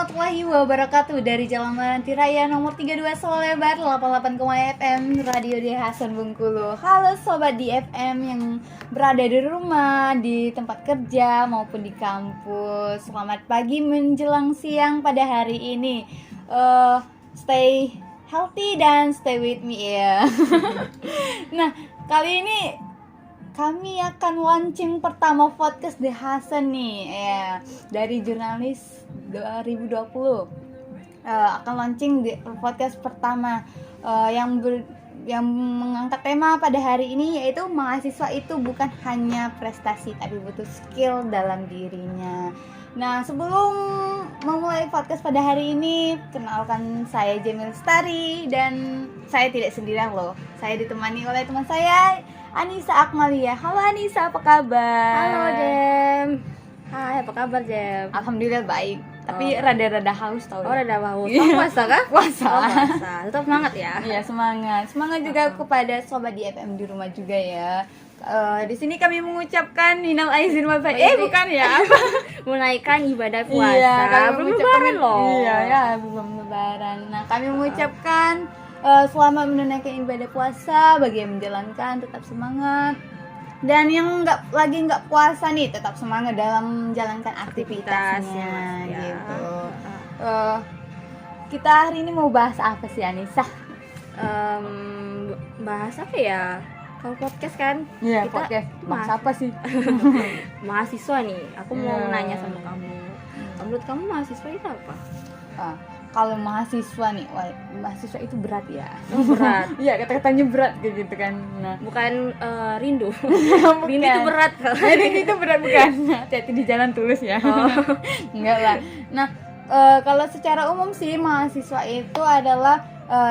warahmatullahi wabarakatuh. Dari Jalan Meranti Raya nomor 32 Solebar 88 FM Radio di Hasan Bengkulu. Halo sobat di FM yang berada di rumah, di tempat kerja maupun di kampus. Selamat pagi menjelang siang pada hari ini. Stay healthy dan stay with me ya. Nah, kali ini kami akan launching pertama podcast The Hasan nih ya, dari jurnalis 2020 akan launching di podcast pertama yang mengangkat tema pada hari ini, yaitu mahasiswa itu bukan hanya prestasi tapi butuh skill dalam dirinya. Nah, sebelum memulai podcast pada hari ini, kenalkan saya Jamil Lestari dan saya tidak sendirian loh. Saya ditemani oleh teman saya Anissa Akmalia. Halo Anissa, apa kabar? Halo Jem. Hai, apa kabar Jem? Alhamdulillah baik. Tapi rada-rada haus tau. Oh, rada haus. Kamu puasa kah? Puasa. Oh, puasa. Tetap semangat ya. Iya, semangat. Semangat juga kepada sobat di FM di rumah juga ya. Di sini kami mengucapkan minal aizin wal faizin. Bukan ya. Menaikkan ibadah puasa. Iya, kami belum mengucapkan lebaran loh. Iya, ya, belum lebaran. Nah, kami mengucapkan selamat menunaikan ibadah puasa. Bagi yang menjalankan tetap semangat. Dan yang lagi nggak puasa nih tetap semangat dalam menjalankan aktivitasnya ya. gitu. Kita hari ini mau bahas apa sih Anissa? Bahas apa ya? Kalau podcast kan? Iya, kita podcast. Bahas apa sih? mahasiswa nih. Aku mau nanya sama kamu. Menurut kamu mahasiswa itu apa? Kalau mahasiswa nih, mahasiswa itu berat ya. Oh, berat. Iya, kata-katanya berat kayak gitu kan. Nah, Bukan rindu. bukan. Rindu itu berat. Rindu itu berat bukan? Hati-hati di jalan tulus ya. Enggak lah. Nah, kalau secara umum sih mahasiswa itu adalah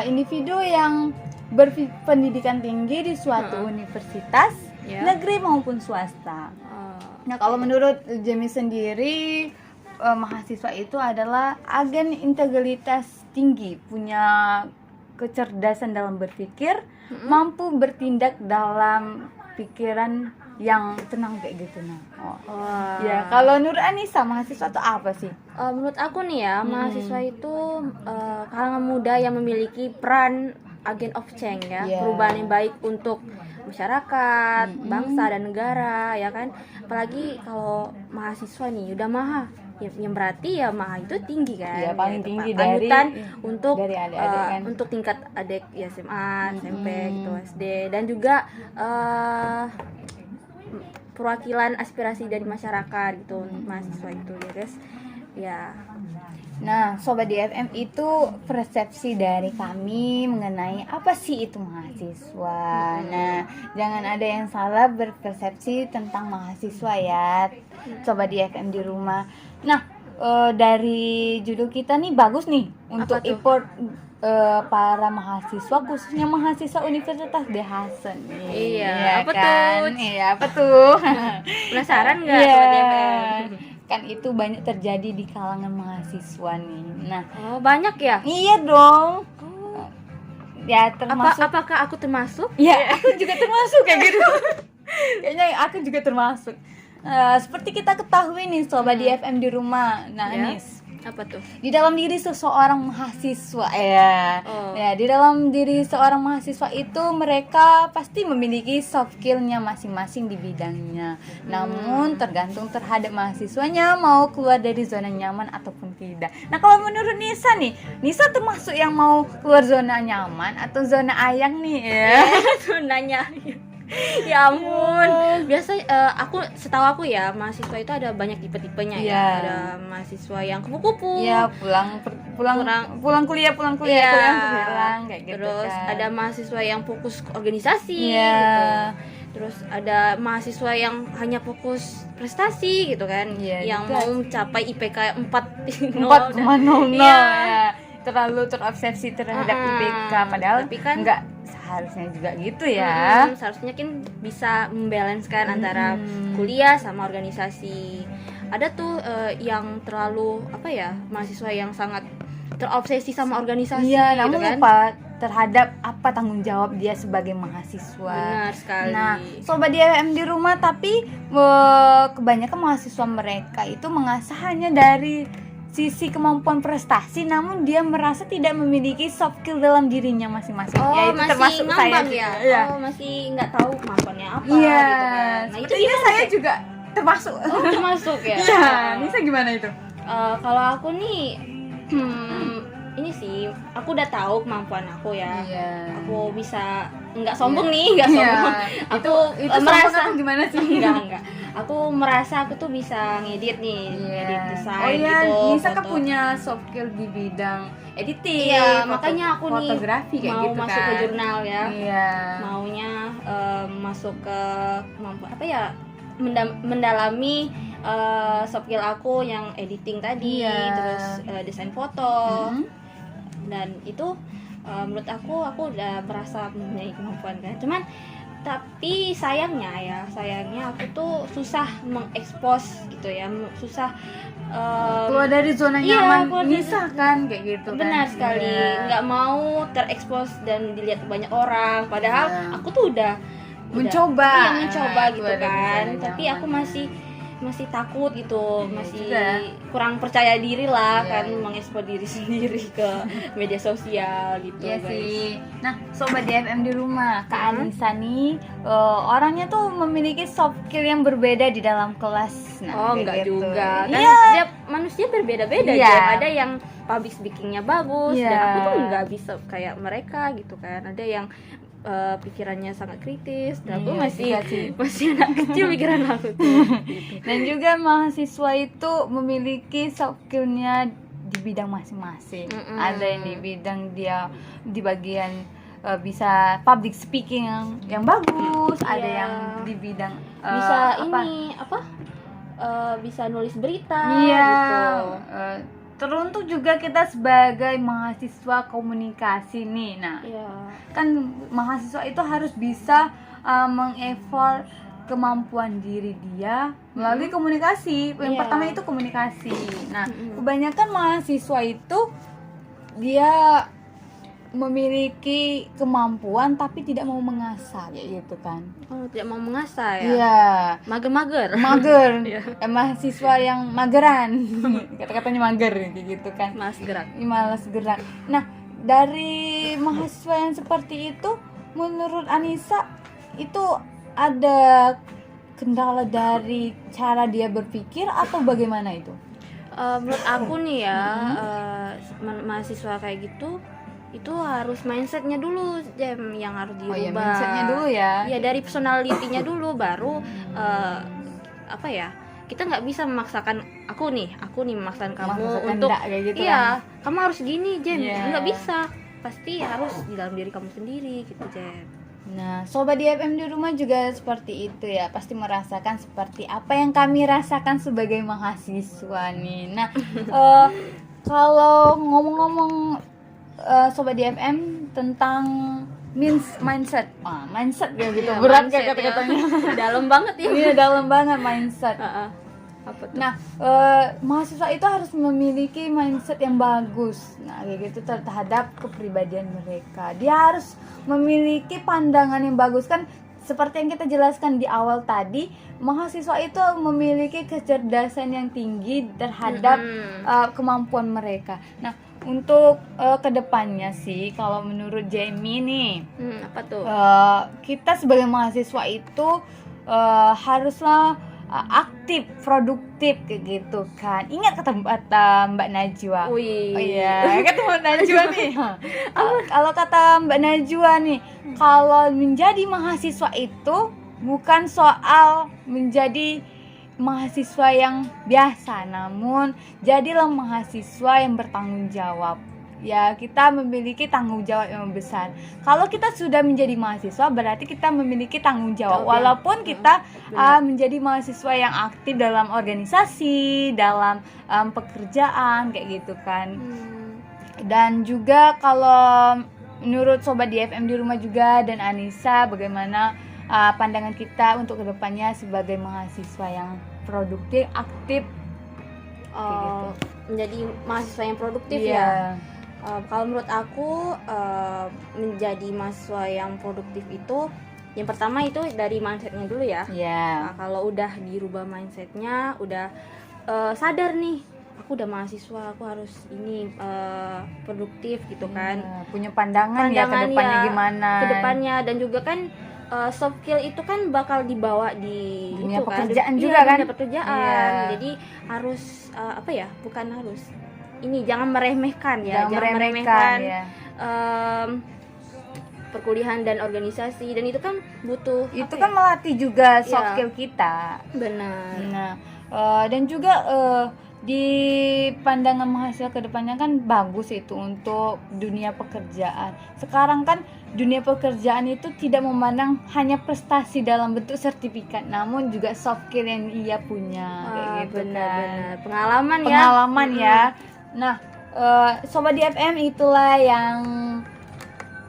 individu yang berpendidikan tinggi di suatu universitas, negeri maupun swasta. Nah, kalau menurut Jamie sendiri, mahasiswa itu adalah agen integritas tinggi, punya kecerdasan dalam berpikir, mampu bertindak dalam pikiran yang tenang kayak gitu. Ya, kalau Nur Anissa, mahasiswa itu apa sih? Menurut aku nih ya, mahasiswa itu kalangan muda yang memiliki peran agent of change ya, perubahan yang baik untuk masyarakat, bangsa dan negara ya kan. Apalagi kalau mahasiswa nih udah maha, yang berarti ya maha itu tinggi kan. Ya, paling tinggi dari untuk adik-adik kan. untuk tingkat adik ya SMA, SMP gitu, SD, dan juga perwakilan aspirasi dari masyarakat gitu untuk mahasiswa itu ya guys. Ya. Nah, sobat di FM itu persepsi dari kami mengenai apa sih itu mahasiswa. Nah, jangan ada yang salah berpersepsi tentang mahasiswa ya, sobat di FM di rumah. Nah, dari judul kita nih bagus nih untuk import para mahasiswa, khususnya mahasiswa Universitas The Hasan. Iya, apa kan? tuh? Iya, apa tuh? Penasaran nggak Iya. sobat FM? Kan itu banyak terjadi di kalangan mahasiswa nih. Nah, banyak ya? iya dong. Ya, termasuk. Apakah aku termasuk? Ya, aku juga termasuk kayak gitu. Kayaknya aku juga termasuk. Seperti kita ketahui nih sobat di FM di rumah. Nah, Anis, apa tuh? di dalam diri seseorang mahasiswa ya, di dalam diri seorang mahasiswa itu mereka pasti memiliki soft skill-nya masing-masing di bidangnya. Namun tergantung terhadap mahasiswanya mau keluar dari zona nyaman ataupun tidak. Nah, kalau menurut Nisa nih, Nisa termasuk yang mau keluar zona nyaman atau zona ayang nih ya? Nanya. Ya ampun. Biasa setahu aku ya, mahasiswa itu ada banyak tipe-tipenya ya. Ada mahasiswa yang kupu-kupu. Ya, pulang kuliah pulang kayak gitu. Terus kan. ada mahasiswa yang fokus ke organisasi gitu. Terus ada mahasiswa yang hanya fokus prestasi gitu kan, yang mau mencapai IPK 4,00 ya. Terlalu terobsesi terhadap IPK, padahal kan enggak seharusnya juga gitu ya. Seharusnya kan bisa membalancekan antara kuliah sama organisasi. Ada tuh yang terlalu mahasiswa yang sangat terobsesi sama organisasi. Iya, gitu namun kan? lupa terhadap apa tanggung jawab dia sebagai mahasiswa. Benar sekali. Nah, sobat di FM di rumah, tapi kebanyakan mahasiswa mereka itu mengasah hanya dari sisi kemampuan prestasi, namun dia merasa tidak memiliki soft skill dalam dirinya masing-masing. Oh, Ya, itu masih termasuk saya ngambang juga. ya? Iya. Oh, masih nggak tahu kemampuannya apa Iya. gitu kan. Nah, itu Sepertinya saya juga termasuk. Oh, termasuk ya? Iya, Nisa gimana itu? Kalau aku nih, ini sih, aku udah tahu kemampuan aku ya. Iya. Aku bisa, nggak sombong nih, nggak sombong. Aku itu merasa gimana sih? enggak. Aku merasa aku tuh bisa ngedit nih, ngedit desain Oh iya, gitu. Nisa kan foto. punya soft skill di bidang editing. Iya, makanya aku nih fotografi kayak mau gitu masuk kan. ke jurnal ya. Iya. Maunya masuk ke kemampuan apa ya? Mendalami soft skill aku yang editing tadi, Iya. terus desain foto. Mhm. Dan itu menurut aku udah merasa mempunyai kemampuan kan. Cuman tapi sayangnya aku tuh susah mengekspos gitu ya, susah Keluar dari zona iya, nyaman keluar dari- Nisa kan kayak gitu kan. benar sekali, Iya. nggak mau terekspos dan dilihat banyak orang, padahal Iya. aku tuh udah mencoba. iya, mencoba gitu keluar dari kan, zona tapi nyaman. aku masih takut gitu, Iya masih juga. kurang percaya diri lah Iya, kan, iya. mengekspos diri sendiri ke media sosial gitu Iya guys. sih. Nah, sobat DFM di rumah, Kak Hmm. Anissa nih orangnya tuh memiliki soft skill yang berbeda di dalam kelas. Nah, Oh, kayak enggak gitu. juga. Kan Iya. tiap manusia berbeda-beda Iya. Jem. Ada yang public speakingnya bagus Iya. dan aku tuh nggak bisa kayak mereka gitu kan. Ada yang pikirannya sangat kritis dan aku Iya, masih juga sih. masih anak kecil pikiran aku tuh. Gitu. Dan juga mahasiswa itu memiliki soft skill-nya di bidang masing-masing. Mm-mm. Ada yang di bidang dia di bagian bisa public speaking yang bagus, ada Iya. yang di bidang Bisa apa? ini apa? Bisa nulis berita Iya. gitu. Teruntuk juga kita sebagai mahasiswa komunikasi nih. Nah, Iya. kan mahasiswa itu harus bisa mengevaluasi kemampuan diri dia melalui komunikasi. Yang Iya. pertama itu komunikasi. Nah, Mm-mm. kebanyakan mahasiswa itu dia memiliki kemampuan tapi tidak mau mengasah kayak gitu kan. Oh, tidak mau mengasah ya. Iya. Mager-mager. Mager. Iya. Mahasiswa yang mageran. Kata-katanya mager kayak gitu kan. Mas gerak. Malas gerak. Nah, dari mahasiswa yang seperti itu, menurut Anissa itu ada kendala dari cara dia berpikir atau bagaimana itu? Menurut aku nih ya, mahasiswa kayak gitu itu harus mindsetnya dulu yang harus Oh dirubah. ya, mindsetnya dulu ya. Iya, dari personality-nya dulu, baru apa ya, kita nggak bisa memaksakan aku nih memaksakan kamu Memaksakan untuk kehendak kayak gitu iya kan. kamu harus gini Jem, Iya. nggak bisa, pasti harus di dalam diri kamu sendiri gitu Jem. Nah, sobat DFM di rumah juga seperti itu ya, pasti merasakan seperti apa yang kami rasakan sebagai mahasiswa nih. Nah, kalau ngomong-ngomong sobat DFM tentang mindset, mindset ya gitu, Iya, berat mindset kayak kata-katanya. ya. Dalam banget ya. Iya, dalam banget mindset. Apa tuh? Nah, mahasiswa itu harus memiliki mindset yang bagus. Nah, kayak gitu terhadap kepribadian mereka. Dia harus memiliki pandangan yang bagus kan. Seperti yang kita jelaskan di awal tadi, mahasiswa itu memiliki kecerdasan yang tinggi terhadap kemampuan mereka. Nah, untuk kedepannya sih, kalau menurut Jamie nih, Apa tuh? kita sebagai mahasiswa itu haruslah aktif, produktif kayak gitu kan. Ingat kata Mbak Najwa. Wih. Oh iya, kata Mbak Najwa nih. Kalau kata Mbak Najwa nih, kalau menjadi mahasiswa itu bukan soal menjadi mahasiswa yang biasa, namun jadilah mahasiswa yang bertanggung jawab. Ya, kita memiliki tanggung jawab yang besar. Kalau kita sudah menjadi mahasiswa, berarti kita memiliki tanggung jawab. Walaupun kita menjadi mahasiswa yang aktif dalam organisasi, dalam pekerjaan kayak gitu kan. Dan juga kalau menurut sobat DFM di rumah juga dan Anissa, bagaimana pandangan kita untuk kedepannya sebagai mahasiswa yang produktif, aktif, kayak gitu. Menjadi mahasiswa yang produktif Iya. ya. Kalau menurut aku menjadi mahasiswa yang produktif itu yang pertama itu dari mindsetnya dulu ya. Iya. Nah, kalau udah dirubah mindsetnya, udah sadar nih aku udah mahasiswa, aku harus ini produktif gitu kan. Punya pandangan ya ke depannya gimana. Ke depannya, dan juga kan soft skill itu kan bakal dibawa di dunia itu pekerjaan kan. juga kan. Dunia pekerjaan. Jadi harus bukan harus. Ini jangan meremehkan ya. Jangan meremehkan ya. Perkuliahan dan organisasi, dan itu kan butuh itu kan melatih juga soft skill kita. Benar. Nah, dan juga di pandangan mahasiswa ke depannya kan bagus itu untuk dunia pekerjaan. Sekarang kan dunia pekerjaan itu tidak memandang hanya prestasi dalam bentuk sertifikat, namun juga soft skill yang ia punya, kayak gitu. Benar. Pengalaman ya. Nah, Sobat DFM, itulah yang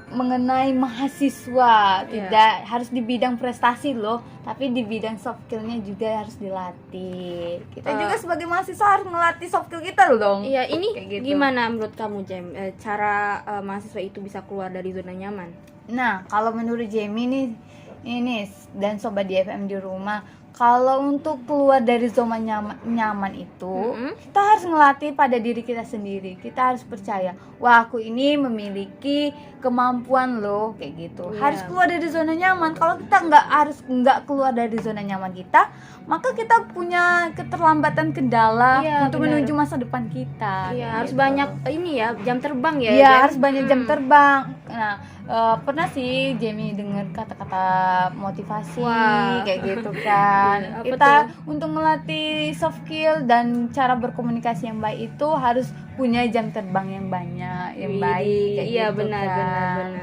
mengenai mahasiswa. Tidak harus di bidang prestasi loh, tapi di bidang soft skillnya juga harus dilatih. Kita juga sebagai mahasiswa harus melatih soft skill kita loh dong. Iya, ini gitu. Gimana menurut kamu, Jem, cara mahasiswa itu bisa keluar dari zona nyaman? Nah, kalau menurut Jamie ini dan Sobat DFM di rumah, kalau untuk keluar dari zona nyaman itu, kita harus ngelatih pada diri kita sendiri. Kita harus percaya, wah aku ini memiliki kemampuan loh, kayak gitu. Harus keluar dari zona nyaman. Kalau kita nggak keluar dari zona nyaman kita, maka kita punya keterlambatan kendala untuk menuju masa depan kita. Harus banyak ini ya, jam terbang ya. Iya, harus banyak jam terbang. Nah, pernah sih Jamie dengar kata-kata motivasi kayak gitu kan. Kita untuk melatih soft skill dan cara berkomunikasi yang baik itu harus punya jam terbang yang banyak, yang baik kayak gitu. Benar.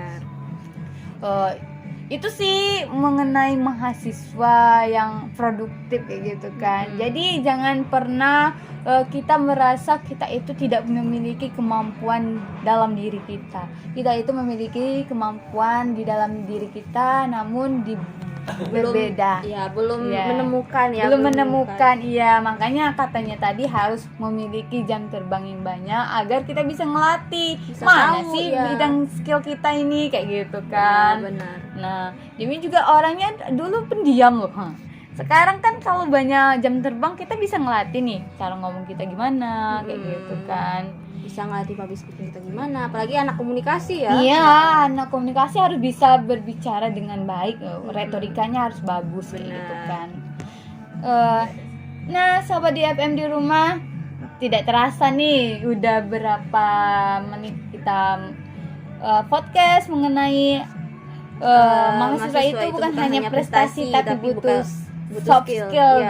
Itu sih mengenai mahasiswa yang produktif kayak gitu kan. Jadi jangan pernah kita merasa kita itu tidak memiliki kemampuan dalam diri kita. Kita itu memiliki kemampuan di dalam diri kita, namun berbeda. Belum menemukan. Iya, makanya katanya tadi harus memiliki jam terbang yang banyak agar kita bisa ngelatih mana sih bidang skill kita ini, kayak gitu kan. Benar. Nah, Jimmy juga orangnya dulu pendiam loh. Sekarang kan kalau banyak jam terbang kita bisa ngelatih nih cara ngomong kita gimana, kayak gitu kan. Bisa ngelatih public speaking kita gimana, apalagi anak komunikasi ya. Iya, anak komunikasi harus bisa berbicara dengan baik, retorikanya harus bagus, kayak gitu kan. Nah, Sobat DFM di rumah, tidak terasa nih udah berapa menit kita podcast mengenai mahasiswa itu bukan hanya prestasi tapi butuh soft skill.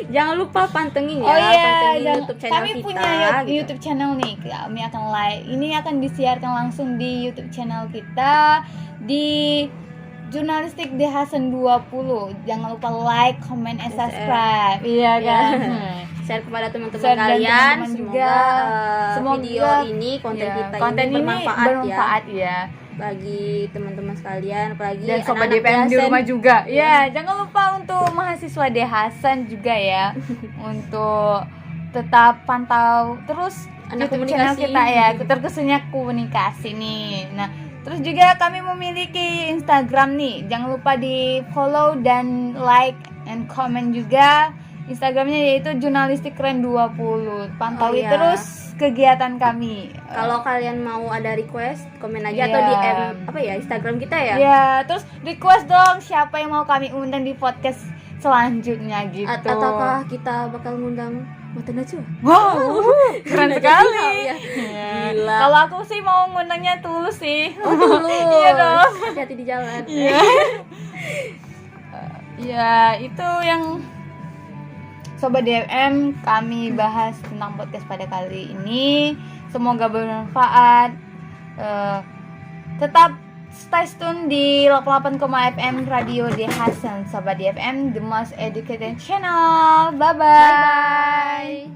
Jangan lupa pantengin ya. Pantengin YouTube channel kami kita. Punya YouTube channel nih. Kami akan live. Ini akan disiarkan langsung di YouTube channel kita di Jurnalistik D Hasan 20. Jangan lupa like, comment, and subscribe. Iya kan? Share kepada teman-teman kalian. Semoga video ini konten ini bermanfaat ya bagi teman-teman sekalian, apalagi dan Sobat DFM di rumah juga. Ya, jangan lupa untuk mahasiswa D Hasan juga ya untuk tetap pantau terus YouTube channel kita ya, terkhususnya komunikasi nih. Nah, terus juga kami memiliki Instagram nih. Jangan lupa di follow dan like and comment juga. Instagramnya yaitu Jurnalistik Keren 20. Pantaui terus kegiatan kami. Kalau kalian mau ada request, komen aja atau DM Instagram kita ya. Iya, terus request dong siapa yang mau kami undang di podcast selanjutnya gitu. Ataukah kita bakal ngundang Mata Najwa? Wow, keren sekali. Gila. Kalau aku sih mau ngundangnya Tulus sih. Tulus. Iya dong. Hati-hati di jalan. Iya. Ya, itu yang Sobat DFM kami bahas tentang podcast pada kali ini. Semoga bermanfaat. Tetap stay tune di 88,FM Radio D Hasan. Sobat DFM, the most educated channel. Bye-bye.